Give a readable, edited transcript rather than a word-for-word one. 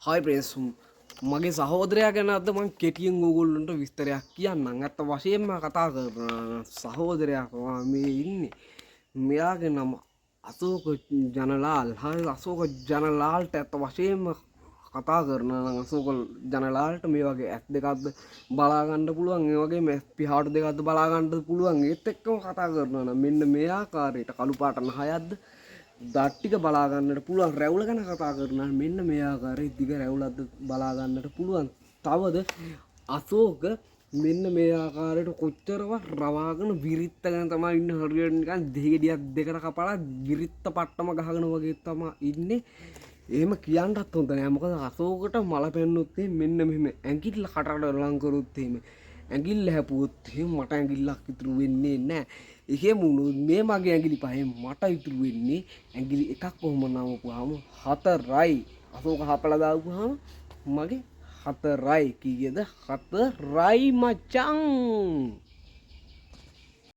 හයි praise මගේ සහෝදරයා ගැන අද මං කෙටියෙන් ඕගොල්ලන්ට විස්තරයක් කියන්නම්. ඇත්ත වශයෙන්ම කතා කරන සහෝදරයා මේ ඉන්නේ. මෙයාගේ නම අශෝක ජනලාල්. හරි අශෝක ජනලාල්ට ඇත්ත වශයෙන්ම කතා කරන නම් අශෝක ජනලාල්ට මේ වගේ ඇස් දෙකක්ද බලා ගන්න පුළුවන්. ඒ වගේම පිහාටු දෙකක්ද බලා ගන්න පුළුවන්. ඒත් එක්කම කතා කරනවා නම් මෙන්න මේ ආකාරයට කළු පාට නහයක්ද දට්ටික බලා ගන්නට පුළුවන්. රැවුල ගැන කතා කරනවා මෙන්න මේ ආකාරයේ දිග රැවුලක්ද බලා ගන්නට පුළුවන්. තවද අශෝක මෙන්න මේ ආකාරයට කොච්චරවත් රවාගෙන විරිත්ත ගැන තමයි ඉන්නේ. හරියට නිකන් දෙහිගෙඩියක් දෙකට කපලා විරිත්ත පට්ටම ගහගෙන වගේ තමයි ඉන්නේ. එහෙම කියන්නත් හොඳ නෑ. මොකද අශෝකට මල පෙන්නොත් මෙන්න මෙහෙම ඇඟිල්ල කටට ලං කරොත් එහෙම ඇඟිල්ල හැපුවොත් එහෙම මට ඇඟිල්ලක් ඉතුරු වෙන්නේ නෑ. එහෙම වුණොත් මේ මගේ ඇඟිලි පහෙන් මට ඉතුරු වෙන්නේ ඇඟිලි එකක් කොහොම නමපුවාම 4යි. අශෝක හපලා දාපුවාම මගේ 4යි. කීයද? 4යි මචං.